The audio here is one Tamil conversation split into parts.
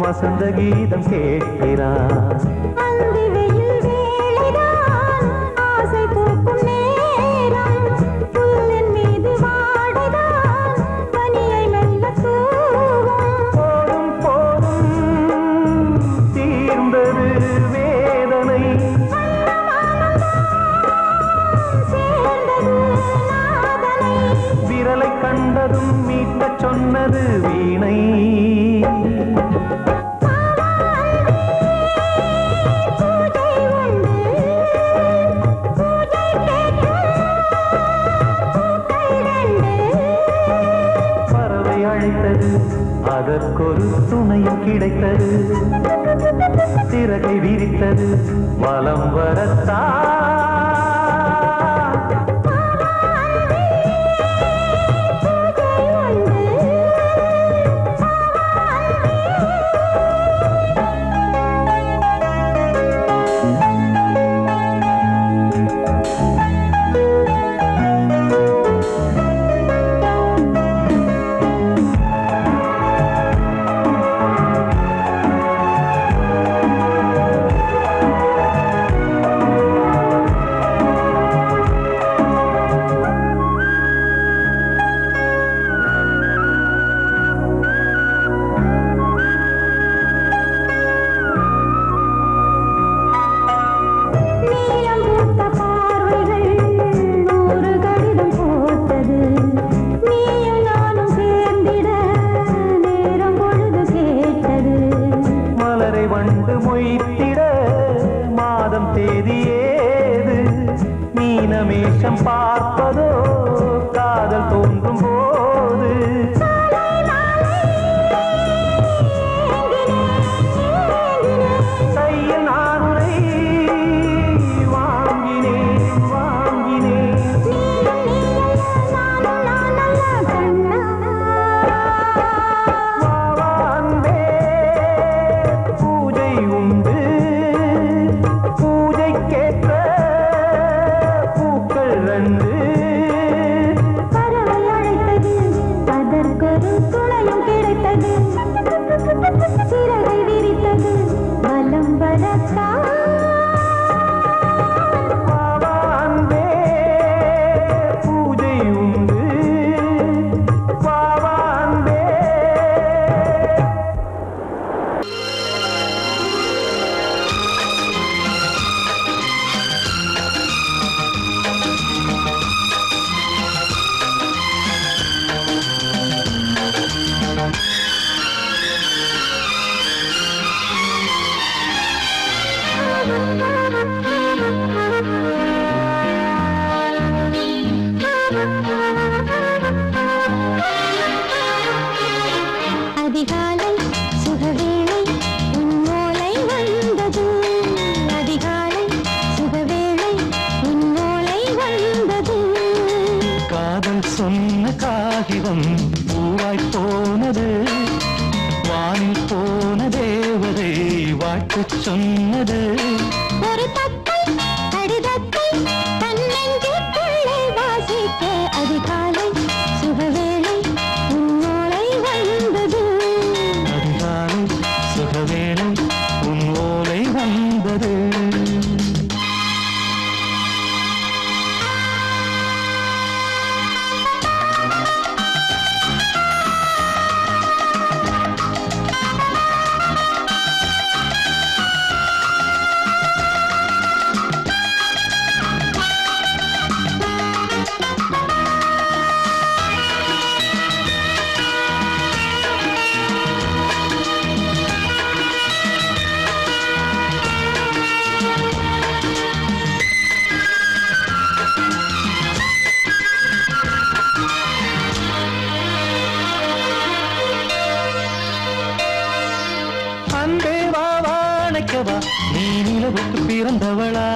வசந்த கீதம் கேட்கிறார். கண்டதும் மீட்ட சொன்னது வீணை. பறவை அழைத்தது, அதற்கொரு துணையும் கிடைத்தது. சிறகை விரித்தது, வலம் வரத்தா. மீனமேஷம் பார்ப்பதோ காதல் தோன்றும் போது. கையில் நானுரை வாங்கினேன் வாங்கினேன். வாவான்பே பூஜை உண்டு, பூஜைக்கேற்ற பறவை அழைத்தது, அதற்கொரு துணையும் கிடைத்தது. சிறகை விரித்தது, வலம் வரத்தா. வாவான்பே பூஜை உண்டு, வாவான்பே. அதிகாலை சுகவேளை உன்னோலை வந்தது. அதிகாலை சுகவேளை உன்னோலை வந்தது. காதல் சொன்ன காகிதம் பூவாய் போனது. வானில் போன தேவதை வாழ்த்து சொன்னது. ஒரு தத்தை கடிதத்தை தன்னெஞ்சுக்குள்ளே வாசிக்க அதிகாலை சுகவேளை உன்னோலை வந்தது. அதிகாலை சுகவேளை உன் ஓலை வந்தது. அன்பே வா வாழைக்கவா, நீ நிலவுக்கு பிறந்தவளா.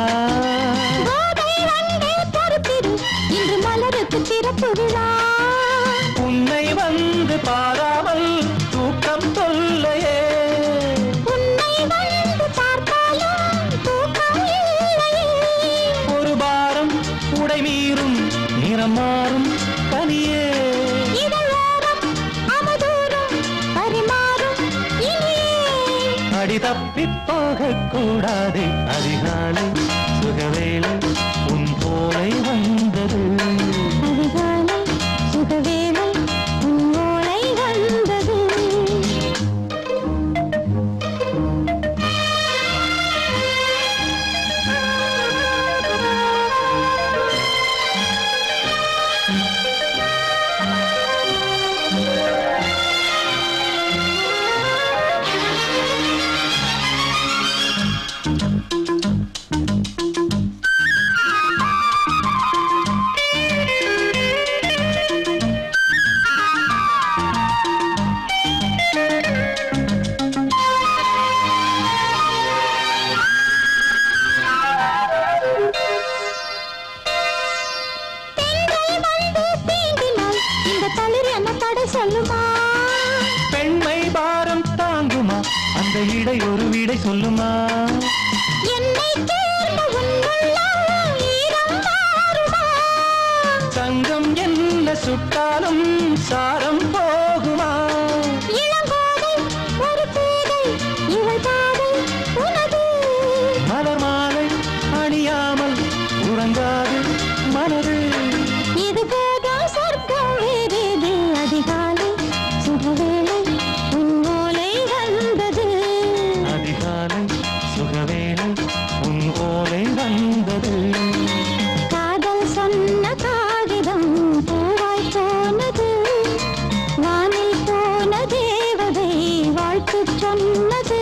இன்று மலருக்கு திறப்பு விழா. உன்னை வந்து பாராமல் தூக்கம் தொல்லையே. உன்னை வந்து பார்த்தாலும் தூக்கம் இல்லையே. ஒரு பாரம் உடை மீறும், நிறம் மாறும் பனியே. இதழோரம் அமதூரம் பரிமாறும் இனியே. அடி தப்பி போகக்கூடாது. அதிகாலை சுகவேளை உன் போலை வந்தது. அதிகாலை சுகவேளை உன் ஓலை வந்தது. சொல்லுமா பெண்மை பாரம் தாங்குமா அந்த இடை ஒரு விடை சொல்லுமா என்னை தேர்ந்த உன்னுள்ளம் ஈரம் மாறுமா தங்கம் என்ன சுட்டாலும் சாரம் போகுமா இளங்கோதை ஒரு பேதை இவள் பாதை உனது மலர் மாலை அணியாமல் உறங்காது மனது இது போதும் சொர்க்கம் வேறேது அதிகாலை சுகவேளை உன் ஓலை வந்தது அதிகாலை சுகவேளை உன் ஓலை வந்தது காதல் சொன்ன காகிதம் பூவாய் போனது வானில் போன தேவதை வாழ்த்து சொன்னது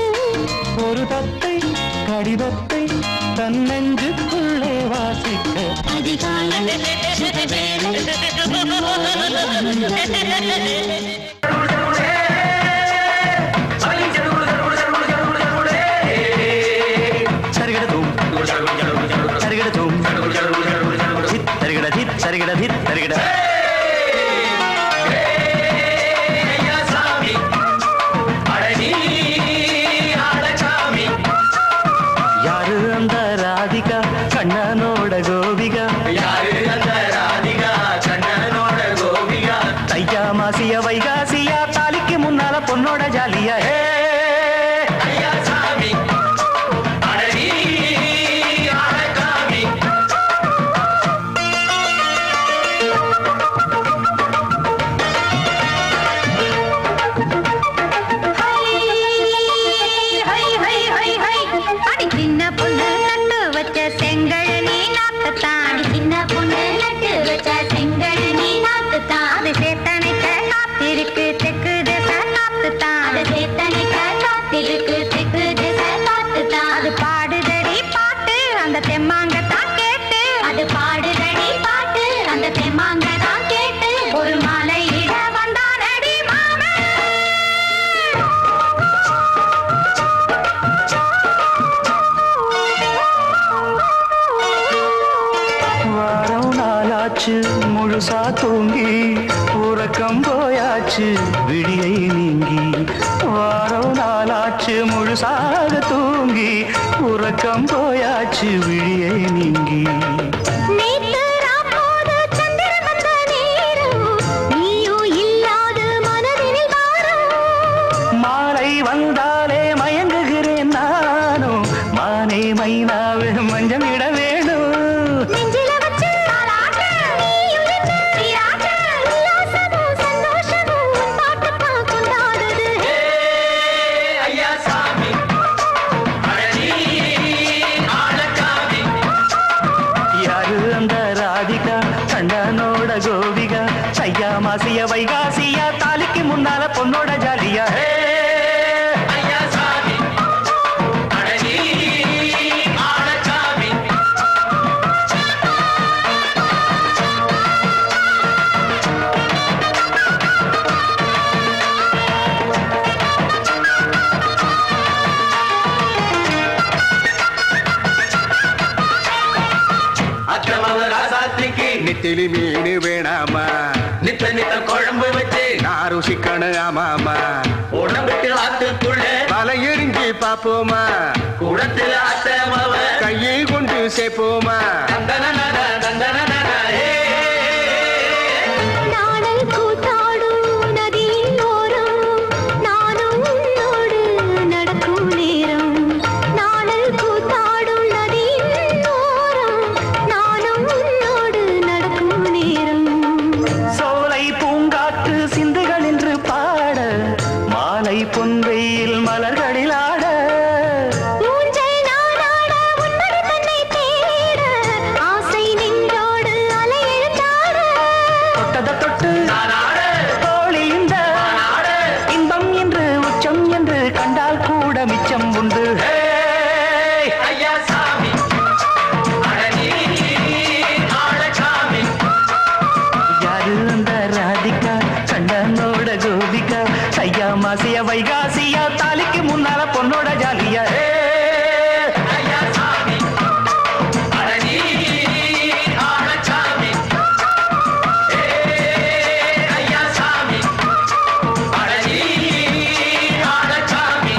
ஒரு தத்தை கடிதத்தை தன் நெஞ்சுக்குள்ளே வாசிக்க அதிகாலை சுகவேளை உன் ஓலை வந்தது சரிகிடதும் சரிகிடதும் சரிகிட சரிகிட சரிகிட யாரு அந்த ராதிகா கண்ணனோட கோபிகா தையா மாசிய வைகாசியா தாலிக்கு முன்னால பொண்ணோட ஜாலியா ஹே முழுசா தூங்கி உறக்கம் போயாச்சு விடியை நீங்கி வாரம் நாளாச்சு முழுசாக தூங்கி உறக்கம் போயாச்சு விடியை நீங்கி மாலை வந்தாலே மயங்குகிறேன் நானும் மானே மைனாவே மஞ்சம் இட வேணும் கண்ணனோட கோபிகா சையா மாசிய வைகாசியா தாலிக்கு முன்னால பொண்ணோட ஜாலியா நெத்திலி மீன் வேணாமா நித்த நித்த குழம்பு வச்சு நான் ருசிக்கணும் ஆமாமா உடம்புக்கு ஆத்துக்குள்ள பல எரிஞ்சு பாப்போமா குடத்துல அத்தமவ கையை கொண்டு சேர்ப்போமா தந்தன தந்தன கூத்தாடும் நதியின் ஓரம் நானும் உன்னோடு நடக்கும் நேரம் உண்டு. ஐயா சாமி அழகி ஆழசாமி. யாரு அந்த ராதிகா கண்ணனோட கோபிகா சையா மாசிய வைகாசியா தாலிக்கு முன்னால பொண்ணோட ஜாலியா. ஐயா சாமி அழகி ஆழசாமி. ஐயா சாமி அழகி ஆழசாமி.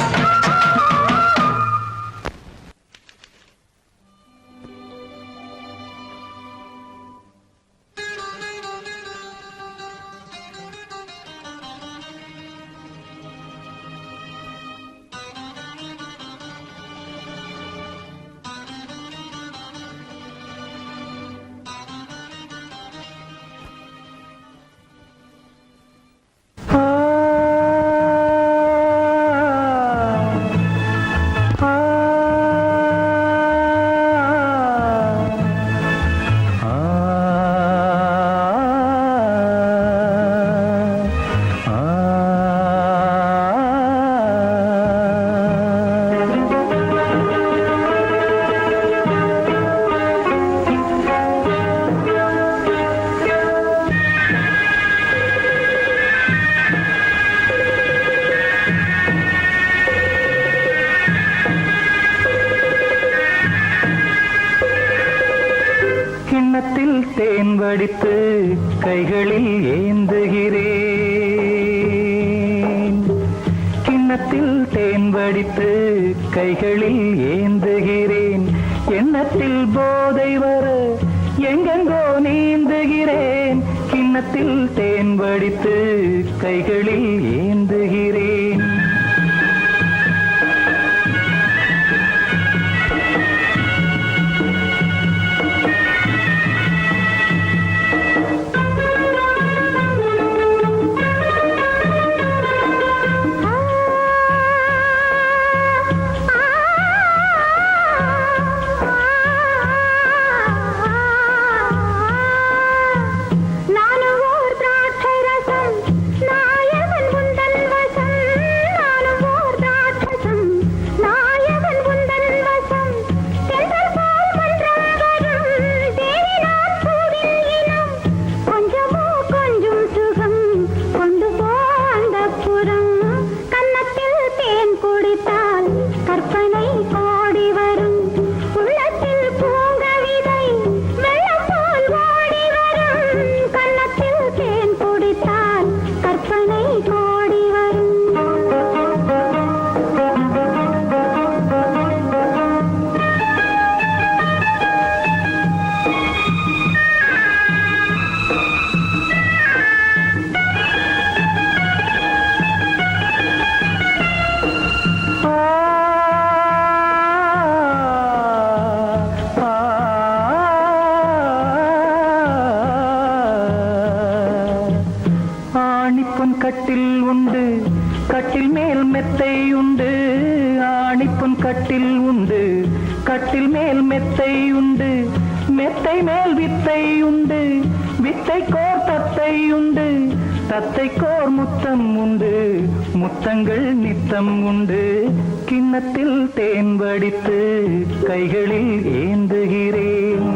கிண்ணத்தில் தேன் வடித்து கைகளில் ஏந்துகிறேன். கிண்ணத்தில் தேன் வடித்து கைகளில் ஏந்துகிறேன். எண்ணத்தில் போதை வர எங்கெங்கோ நீந்துகிறேன். கிண்ணத்தில் தேன் வடித்து கைகளில் ஏந்துகிறேன். நானும் ஓர் திராட்சை ரசம் நாயவன் உந்தன் வசம். நானும் ஓர் திராட்சசம் நாயவன் உந்தன் வசம். தென்றல் போல் மன்றம் வரும் தேவினான் பூவின் இனம். கொஞ்சமோ கொஞ்சம் சுகம் கொண்டு போ அந்தப்புறம். கன்னத்தில் தேன் குடித்தால் கற்பனை கோடி வரும். உள்ளத்தில் பூங்கவிதை வெள்ளம் போல் ஓடி வரும். கன்னத்தில் தேன் குடித்தால் கற்பனை கோடி வரும். ஆணிப்பொன் கட்டில் உண்டு கட்டில் மேல் மெத்தை உண்டு. ஆணிப்பொன் கட்டில் உண்டு கட்டில் மேல் மெத்தை உண்டு. மெத்தை மேல் வித்தை உண்டு. வித்தை கோர் தத்தை உண்டு. தத்தை கோர் முத்தம் உண்டு. முத்தங்கள் நித்தம் உண்டு. கிண்ணத்தில் தேன் வடித்து கைகளில் ஏந்துகிறேன்.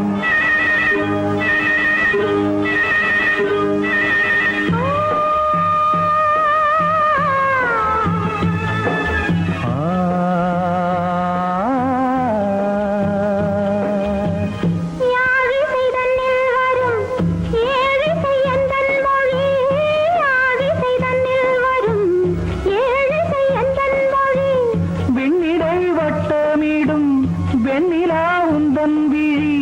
யாழிசை தன்னில் வரும் ஏழிசை எந்தன் மொழி. யாழிசை தன்னில் வரும் ஏழிசை எந்தன் மொழி. வெண்ணிடை வட்டமிடும் வெண்ணிலா உந்தன் விழி.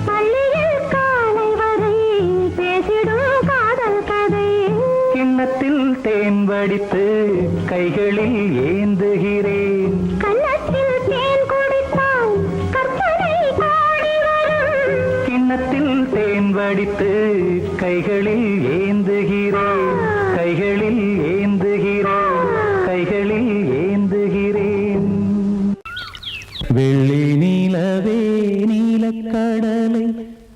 பள்ளியில் காலை வரை பேசிடும் காதல் கதை. கிண்ணத்தில் தேன் வடித்து கைகளில் ஏந்துகிறேன். கன்னத்தில் தேன் குடித்தால் கற்பனை கோடி வரும். கிண்ணத்தில் தேன் வடித்து கைகளில் ஏந்துகிறேன். கைகளில் ஏந்துகிறேன். கைகளில் ஏந்துகிறேன். வெள்ளி நீலவே நீலக்கடலை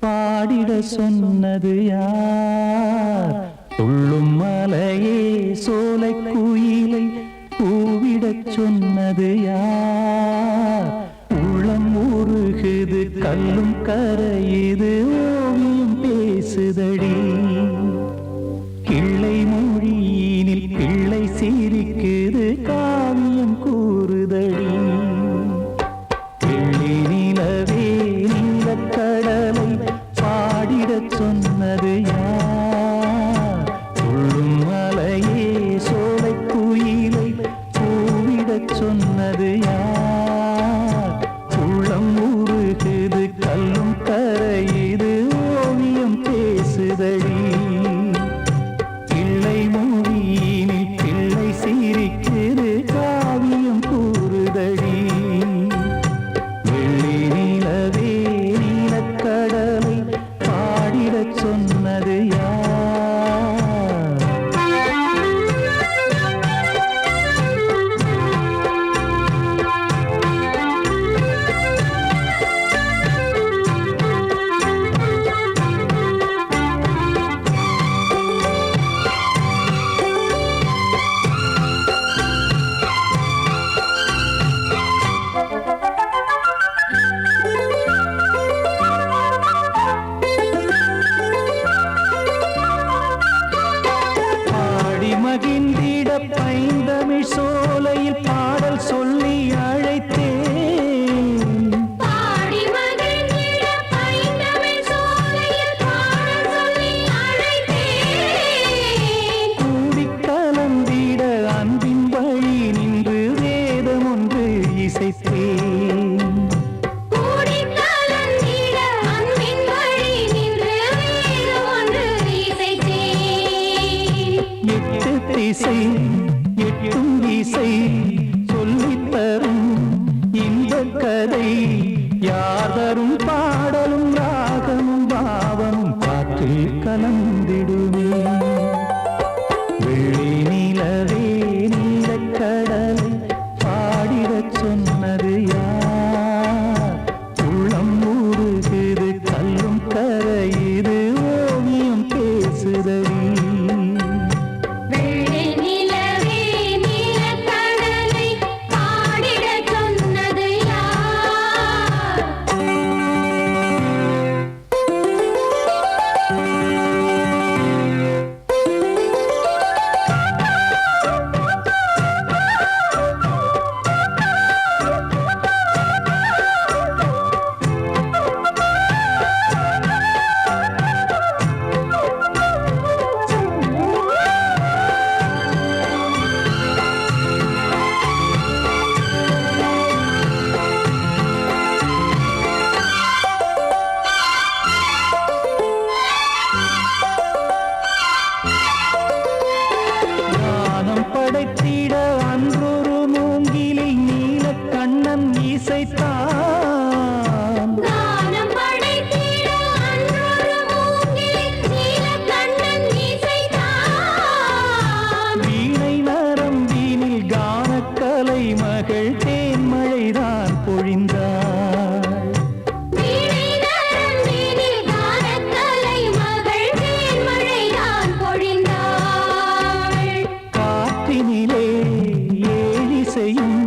பாடிட சொன்னது யார்? துள்ளும் மலையே, சோலை குயிலை பூவிடச் சொன்னது யார்? கல்லும் கரையுது ஓவியம் பேசுதடி கிள்ளை மொழியினில் பிள்ளை சிரிக்குது காவியம் கூறுதடி வெள்ளி நிலவே நீலக்கடலை பாடிடச் சொன்னது யார் துள்ளும் மலையே சோலை குயிலை பூவிடச் சொன்னது யார் உள்ளம் உருகுது கல்லும் கரையுது ஓவியம் பேசுதடி பிள்ளை மொழியினில் பிள்ளை சிரிக்குது காவியம் கூறுதடி வெள்ளி நிலவே நீலக்கடலை பாடிடச் சொன்னது யார் மகிழ்ந்திட பைந்தமிழ் சோலையில் பாடல் சொல்லி அழைத்தேன் பாடி மகிழ்ந்திட பைந்தமிழ் சோலையில் பாடல் சொல்லி அழைத்தேன் கூடிக் கலந்திட அன்பின் வழி நின்று வேதம் ஒன்று இசைத்தேன் கூடிக் கலந்திட அன்பின் வழி நின்று வேதம் ஒன்று இசைத்தேன் எட்டு திசை எட்டும் இசை சொல்லித் தரும் இந்த கதை யார் தரும் பாடலும் ராகமும் பாவமும் காற்றில் கலந்திடுமே வெள்ளி நிலவே நீலக்கடலை பாடிடச் சொன்னது யார் உள்ளம் ஊறுகுது கல்லும் கரையுது ஓவியம் பேசுதடி வெள்ளி நிலவே நீலக்கடலை பாடிடச் சொன்னது யார் ஞானம் படைத்திட அன்றொரு மூங்கிலில் நீலக்கண்ணன் இசைத்தான் கானம் படைத்திட அன்றொரு மூங்கிலில் நீலக்கண்ணன் இசைத்தான் வீணை நரம்பினில் கானக்கலை மகள் தேன்மழைதான் பொழிந்தாள் வீணை நரம்பினில் கானக்கலை மகள் தேன்மழைதான் பொழிந்தாள் காற்றினிலே ஏழிசையும்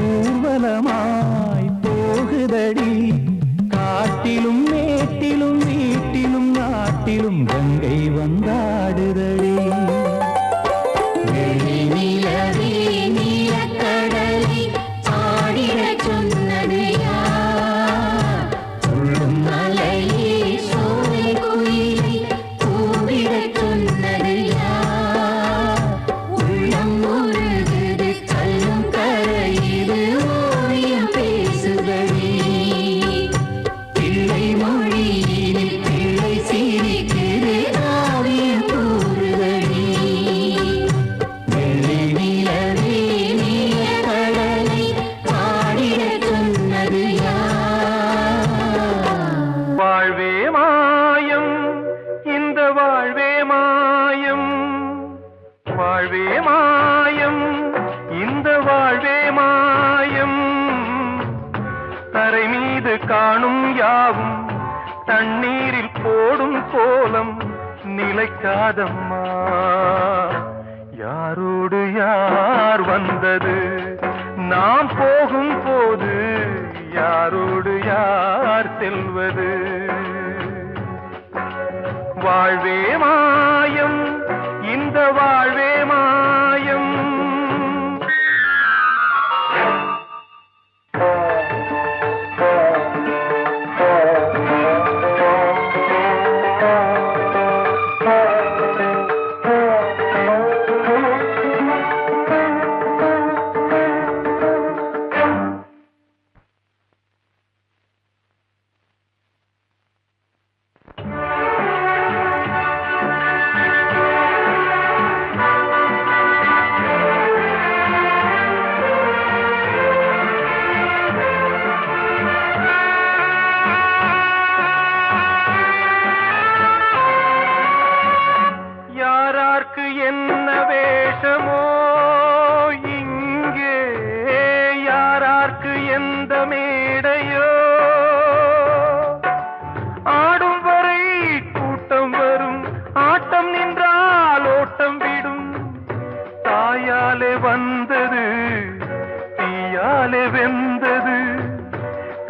ஊர்வலமாய் போகுதடி காட்டிலும் மேட்டிலும் வீட்டிலும் நாட்டிலும் கங்கை வந்தாடுதடி வெள்ளி நிலவே நீலக்கடலை பாடிடச் சொன்னது யார் உள்ளும் மலையே சோலை குயிலை பூவிடச் சொன்னது யார் உள்ளம் உருகுது கல்லும் கரையுது ஓவியம் பேசுதடி பிள்ளை மொழியினில் பிள்ளை சிரிக்குது காவியம் கூறுதடி வெள்ளி நிலவே நீலக்கடலை பாடிடச் சொன்னது யார் வாழ்வே மாயம் இந்த வாழ்வே மாயம் வாழ்வே மாயம் இந்த வாழ்வே மாயம் தரை மீது காணும் யாவும் தண்ணீரில் போடும் கோலம் நிலைக்காதம்மா யாரோடு யார் வந்தது நாம் போகும் போது யாரோடு யார் செல்வது. வாழ்வே மாயம், இந்த வாழ்வே மாயம். என்ன வேஷமோ இங்கே, யாரார்க்கு எந்த மேடையோ, ஆடும் வரை கூட்டம் வரும், ஆட்டம் நின்றால் ஓட்டம் விடும். தாயாலே வந்தது தீயாலே வெந்தது,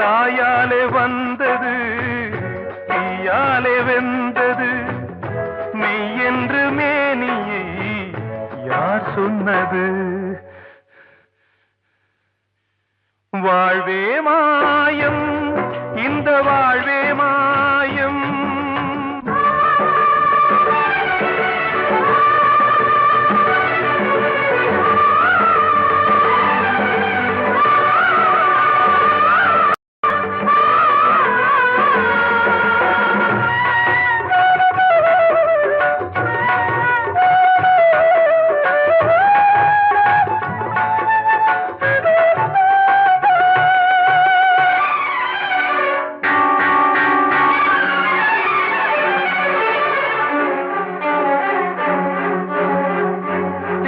தாயாலே வந்தது தீயாலே வெந்தது. மெய் என்று மேனியை யார் சொன்னது? வாழ்வே மாயம், இந்த வாழ்வே மாயம்.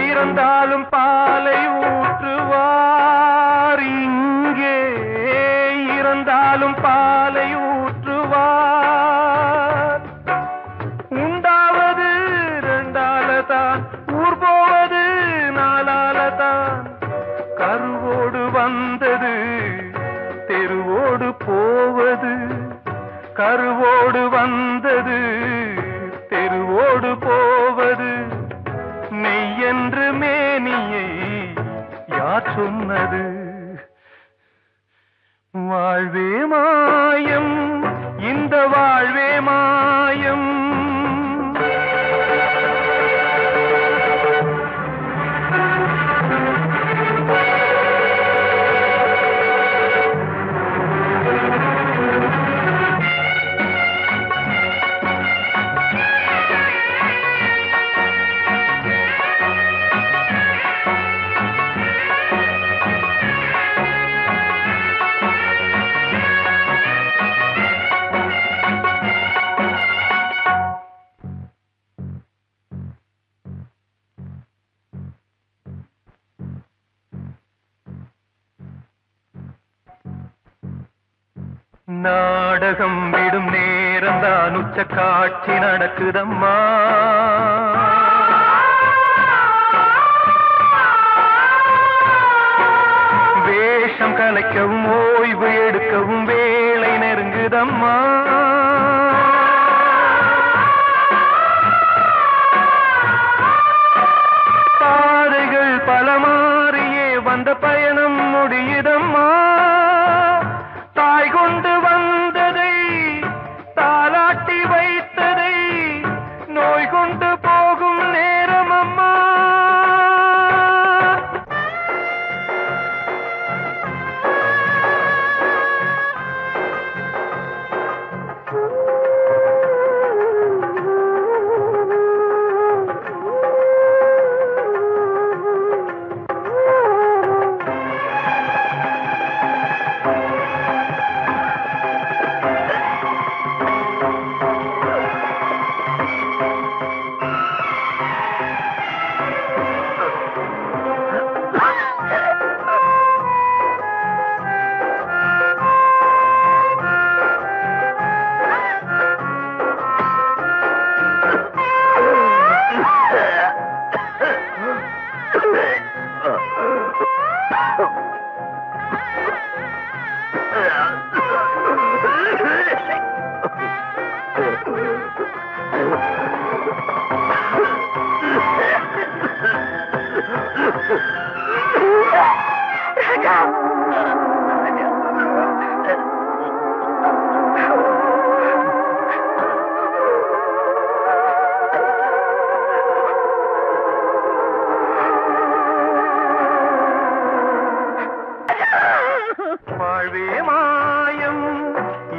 இறந்தாலும் பாலை ஊற்றுவார் இங்கே, இறந்தாலும் பாலை ஊற்றுவார். உண்டாவது ரெண்டாலதான், ஊர் போவது நாலாலதான். கருவோடு வந்தது தெருவோடு போவது, கருவோடு வந்தது தெருவோடு போவது. மெய் என்று மேனியை யார் சொன்னது? வாழ்வே மாயம், இந்த வாழ்வே மாயம். நாடகம் விடும் நேரம் தான், உச்ச காட்சி நடக்குதம்மா. வேஷம் கலைக்கவும் ஓய்வு எடுக்கவும் வேளை நெருங்குதம்மா. பாதைகள் பல மாறியே வந்த பயணம் முடியுதம்மா. தாய் கொண்டு வந்ததை தாலாட்டி வைத்ததை நோய் கொண்டு போகும் நேரம் அம்மா. வாழ்வே மாயம்,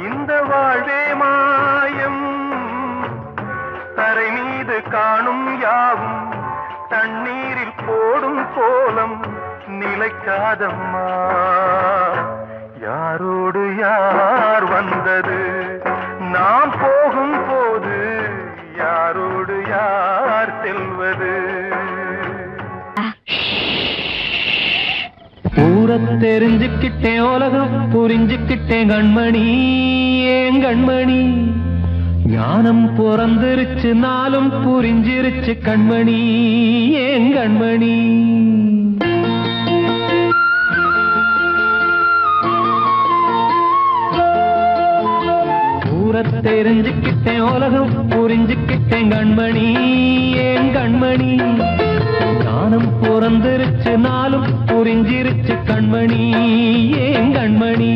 இந்த வாழ்வே மாயம். தரை மீது காணும் யாவும் தண்ணீரில் போடும் கோலம் நிலைக்காதம்மா. யாரோடு யார் வந்தது நாம் போகும் போது, யாரோடு யார் செல்வது? ஊரை தெரிஞ்சுக்கிட்டேன், உலகம் புரிஞ்சுக்கிட்டேன் கண்மணி, ஏன் கண்மணி. ஞானம் பிறந்திருச்சு, நாளும் புரிஞ்சிருச்சு கண்மணி, ஏன் கண்மணி. ஊரை தெரிஞ்சுக்கிட்டேன், உலகம் புரிஞ்சுக்கிட்டேன் கண்மணி, ஏன் கண்மணி. ஞானம் பிறந்திருச்சு, நாளும் புரிஞ்சிருச்சு கண்மணி, ஏன் கண்மணி.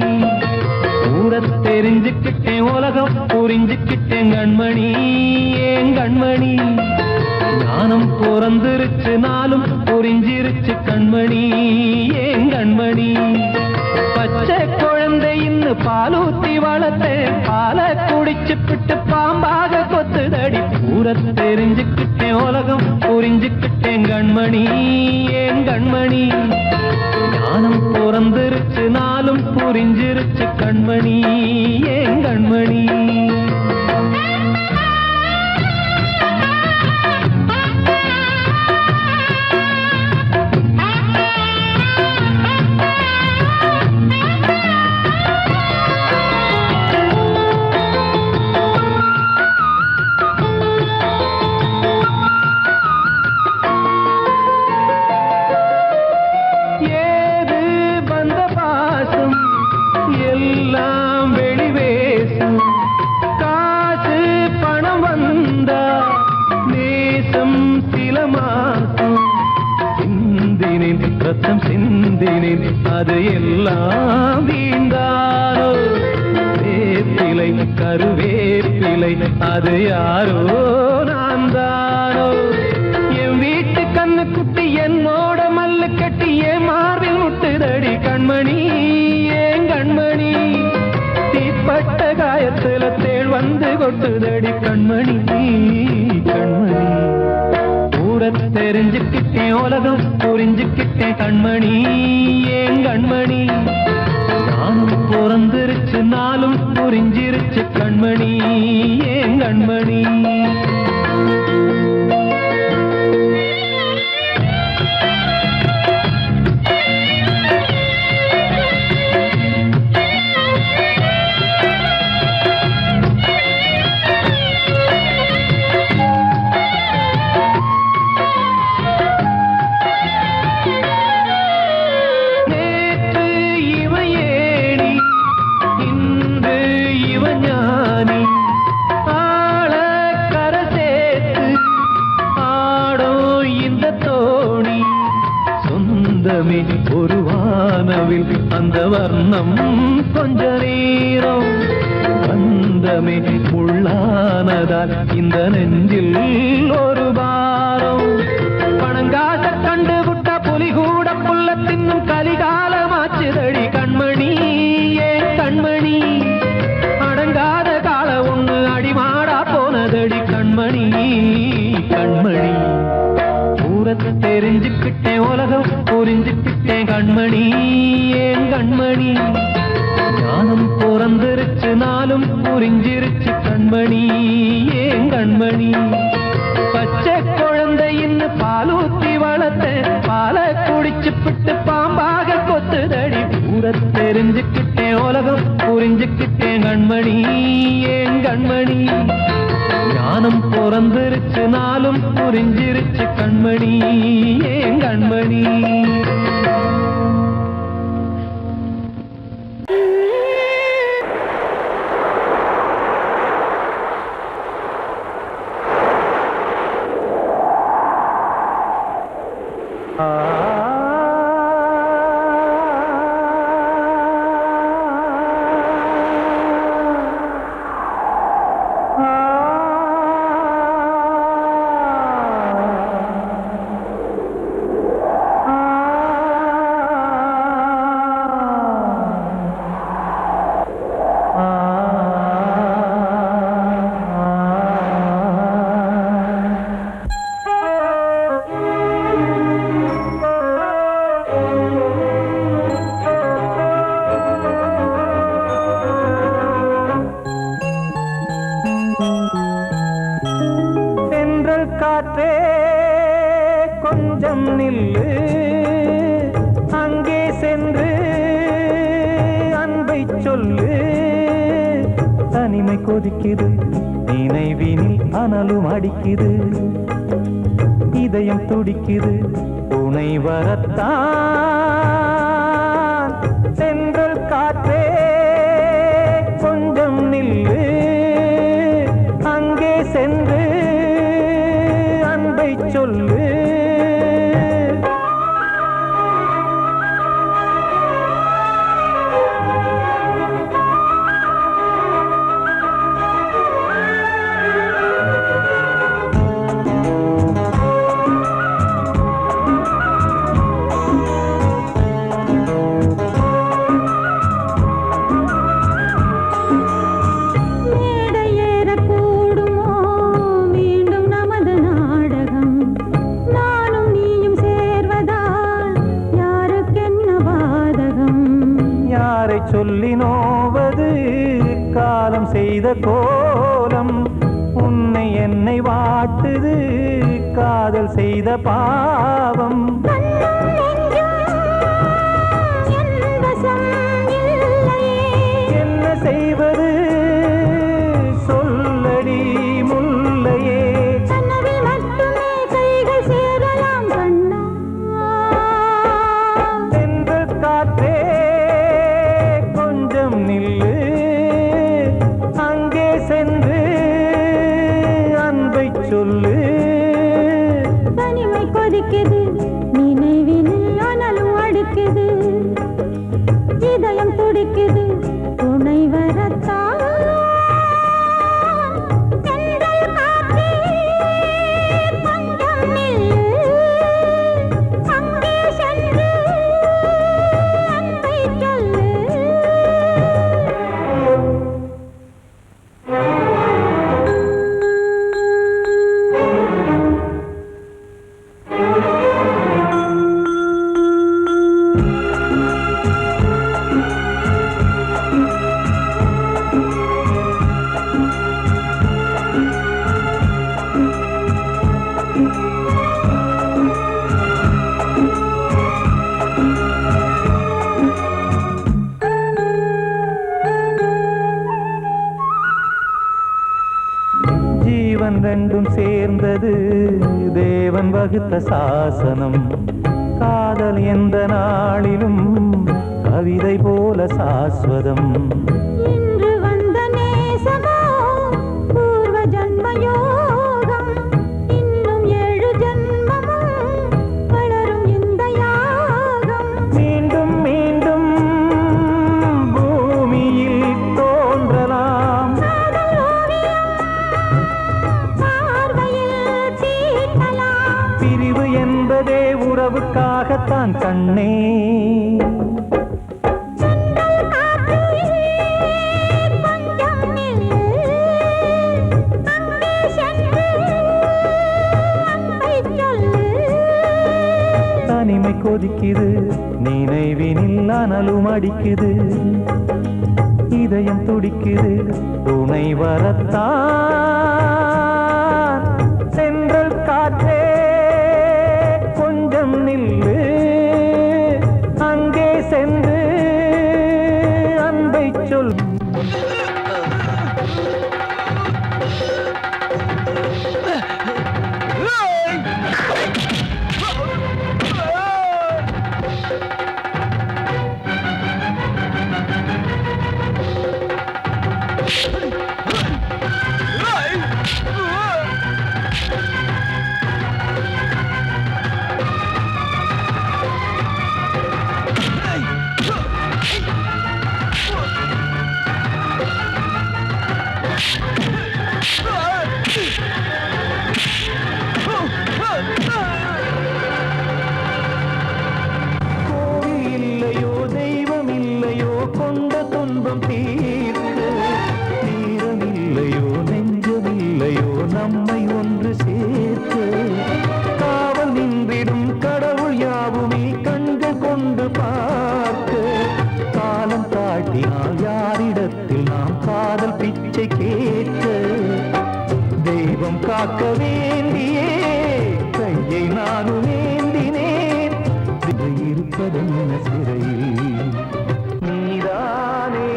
ஊரை தெரிஞ்சுக்கிட்டேன், உலகம் புரிஞ்சுக்கிட்டேன் கண்மணி, ஏன் கண்மணி. ஞானம் பிறந்திருச்சு, நாளும் புரிஞ்சிருச்சு கண்மணி, ஏன் கண்மணி. பச்சை குழந்தை இன்னும் பாலூத்தி வளர்த்தேன், பாலை குடிச்சு பிட்டு பாம்பாக கொத்துதடி. ஊரை தெரிஞ்சுக்கிட்டேன், உலகம் புரிஞ்சுக்கிட்டேன் கண்மணி, ஏன் கண்மணி. ஞானம் பிறந்திருச்சு, நாளும் புரிஞ்சிருச்சு கண்மணி, ஏன் கண்மணி. ரத்தம் சிந்தினேன், அது எல்லாம் வீண்டாரோ. வேப்பிலை கருவேப்பிலை, அது யாரோ நான் தானோ. என் வீட்டு கண்ணு குட்டி என்னோட மல்லு கட்டி என் மார்பில் முட்டுதடி கண்மணி, ஏன் கண்மணி. தீப்பட்ட காயத்துல தேள் வந்து கொட்டுதடி கண்மணி, கண்மணி. ஊரை தெரிஞ்சுக்கிட்டேன், உலகம் புரிஞ்சுக்கிட்டேன் கண்மணி, ஏன் கண்மணி. ஞானம் பிறந்திருச்சு, நாளும் புரிஞ்சிருச்சு கண்மணி, ஏன் கண்மணி. ஒரு வானவில் அந்த வர்ணம் கொஞ்ச நேரம் வந்தமே உள்ளானதால் இந்த நெஞ்சில் ஒரு பாரம். பணங்காச கண்டு விட்ட புலி கூட புல்ல தின்னும் கலிகாலமாச்சுதடி கண்மணி, ஏன் கண்மணி. அடங்காத கால ஒண்ணு அடிமாடா போனதடி கண்மணி, கண்மணி. ஊரை தெரிஞ்சுக்கிட்டேன், உலகம் புரிஞ்சுக்கிட்டேன் கண்மணி, ஏன் கண்மணி. ஞானம் பிறந்திருச்சு, நாளும் புரிஞ்சிருச்சு கண்மணி, ஏன் கண்மணி. பச்சை குழந்தை இன்னும் பாலூத்தி வளர்த்தேன், பாலை குடிச்சு பிட்டு பாம்பாக கொத்துதடி. ஊரை தெரிஞ்சுக்கிட்டேன், உலகம் புரிஞ்சுக்கிட்டேன் கண்மணி, ஏன் கண்மணி. ஞானம் பிறந்திருச்சு, நாளும் புரிஞ்சிருச்சு கண்மணி, ஏன் கண்மணி. சொல்லு. தனிமை கொதிக்குது, நினைவினில் அனலும் அடிக்குது, இதயம் துடிக்குது, துணை வரத்தான். சென்றல் காற்றே கொஞ்சம் நில்லு, அங்கே சென்று அன்பை சொல்லு. சொல்லி நோவது காலம் செய்த கோலம், உன்னை என்னை வாட்டுது காதல் செய்த பாவம். என்ன செய்வது சொல்லடி முல்லையே. சென்றல் காற்றே நில்லு, அங்கே சென்று அன்பை சொல்லு. தனிமை கொதிக்குது, நினைவினில் அனலும் அடிக்குது, இதயம் துடிக்குது, துணை வரத்தான். சென்றல் காற்றே கொஞ்சம் நில்லு, அங்கே சென்று அன்பை சொல்லு. ஜீவன் ரெண்டும் சேர்ந்தது தேவன் வகுத்த சாசனம். காதல் எந்த நாளிலும் கவிதை போல சாஸ்வதம். இன்று வந்த நேசமோ பூர்வ ஜன்ம யோகம், இன்னும் 7 ஜன்மமும் வளரும் இந்த யாகம். மீண்டும் மீண்டும் பூமியில் தோன்றலாம், பிரிவு என்பதே உறவுக்காகத்தான் கண்ணே. தனிமை கொதிக்குது, நினைவினில் அனலும் அடிக்குது, இதயம் துடிக்குது, துணை வரத்தான். சென்றல் காற்றே கொஞ்சம் நில்லு, அங்கே சென்று அன்பை சொல். நம்மை ஒன்று சேர்த்து காவல் நின்றிடும் கடவுள் யாவுமே கண்கள் கொண்டு பார்க்க. காலம் தாட்டினால் யாரிடத்தில் நாம் காதல் பிச்சை கேட்க. தெய்வம் காக்க வேண்டியே கையை நானும் ஏந்தினேன். இருப்பதென்ன சிறையில் நீதானே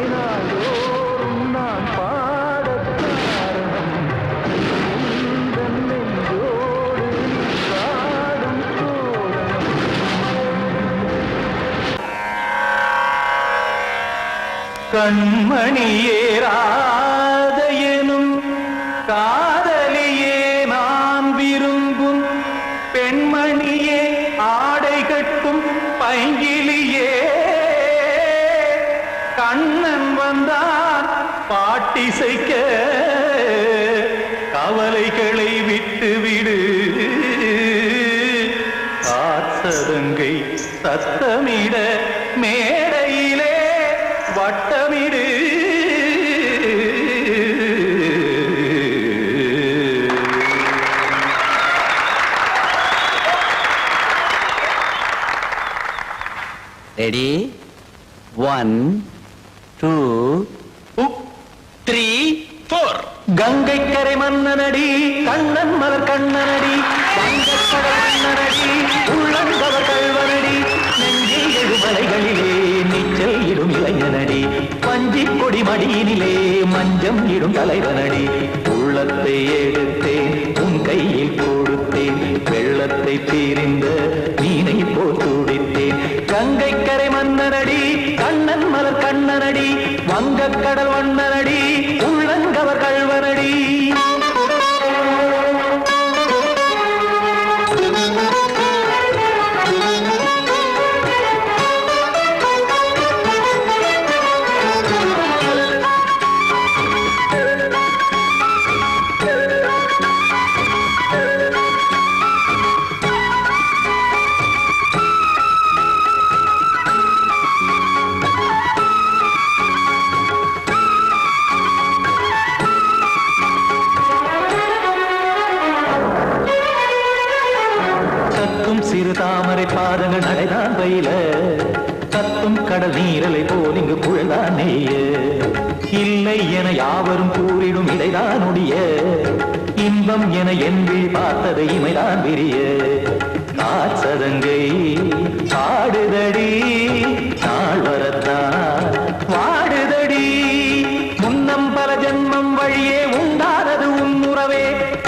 கண்மணியேராத எனும் காதலியே நான் விரும்பும் பெண்மணியே ஆடை கட்டும் பைங்கிலியே கண்ணன் வந்தான் பாட்டிசைக்க கவலைகளை விட்டுவிடு காத்ததங்கை சத்தமிட மேடையிலே வட்டமிடு ரெடி 1 2 3 4 கங்கை கரை மன்னனடி கண்ணன் மலர் கண்ணனடி வங்கக்கடல் மன்னனடி உள்ளங்கவர் கல்வனடி நெஞ்சில் எழுமலைகளிலே நீச்சல் இடும் இளைஞனடி பஞ்சி கொடி மடியினிலே மஞ்சம் இடும் தலைவனடி உள்ளத்தை எடுத்தேன் உன் கையில் கொடுத்தேன் வெள்ளத்தை தீரிந்த மீனை போல் துடித்தேன் கங்கை கரை மன்னனடி கண்ணன் மலர் கண்ணனடி வங்கக்கடல் வண்ணனடி உள்ளங்கவர் கல்வனடி சிறு தாமரை பாதங்கள் நடைதான் பயில கத்தும் கடல் நீரலை போல் இங்கு புழல்தான் நெய்ய இல்லை என யாவரும் கூறிடும் இடைதான் உடைய இன்பம் என என்பி பார்த்தது இமைதான் விரிய காச்சதங்கை பாடுதடி நாள் வரத்தான் வாடுதடி முன்னம் பல ஜென்மம் வழியே உண்டானது உன் உறவே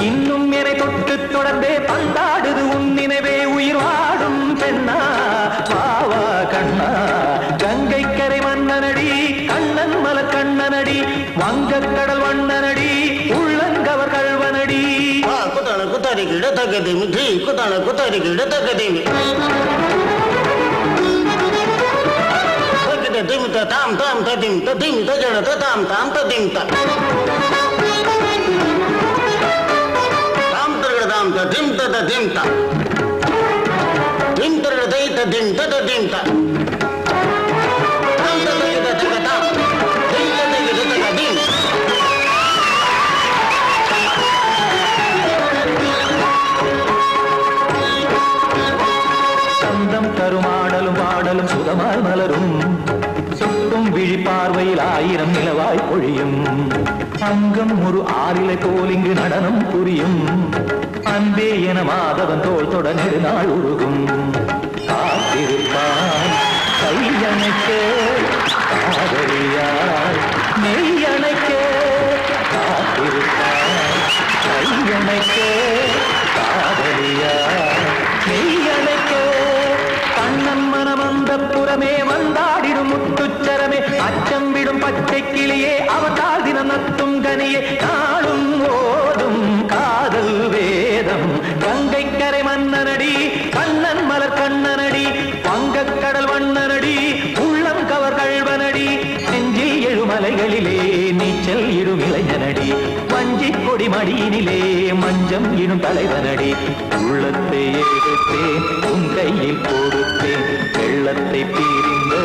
இன்னும் என்னை தொட்டு தொடர்ந்தே பந்தாடுது உன் நினைவே உயிர் வாடும் பெண்ணா வாவா கண்ணா கங்கை கரை மன்னனடி கண்ணன் மலர் கண்ணனடி வங்கக்கடல் வண்ணனடி உள்ளங்கவர் கல்வனடி குத்தான குத்தாரி கிட தக்கதேமி ஜி குத்தான குத்தாரி கிட தக்கதேமி திமித்த தாம் தாம் ததிம் ததிம் தஜட தாம் தாம் ததிம் தாம் தர்கட தாம் ததிம் ததிம் தாம் திம் தர்கட தை ததிம் ததிம் தாம் தாம் ததிம் ததிம் தாம் திம் ததிம் ததிம் சந்தம் கருமாடலும் பாடலும் சுகமாய் மலரும் சுட்டும் விழி பார்வையில் ஆயிரம் நிலவாய் பொழியும் அங்கம் ஒரு ஆறிலை போல் இங்கு நடனம் புரியும் அன்பே என மாதவன் தோல் தொட நெடுநாள் உருகும் காத்திருப்பான் கையணைக்க காதலியார் மெய்யணைக்க காத்திருப்பான் கையணைக்க காதலியார் மெய்யணைக்க கண்ணன் மனமந்த புறமே வந்தாடிடும் முத்துச்சரமே அச்சம் விடும் பச்சை கிளியே அவதால் தினம் நத்தும் கனியே நாளும் ஓதும் காதல் வேதம் கங்கை கரை மன்னனடி கண்ணன் மலர் கண்ணனடி வங்கக்கடல் வண்ணனடி உள்ளம் கவர் கல்வனடி நெஞ்சில் எழுமலைகளிலே நீச்சல் இடும் இளைஞனடி வஞ்சி கொடி மடியினிலே மஞ்சம் இடும் தலைவனடி உள்ளத்தை எடுத்தேன் உன் கையில் கொடுத்தேன் வெள்ளத்தை தீரிந்த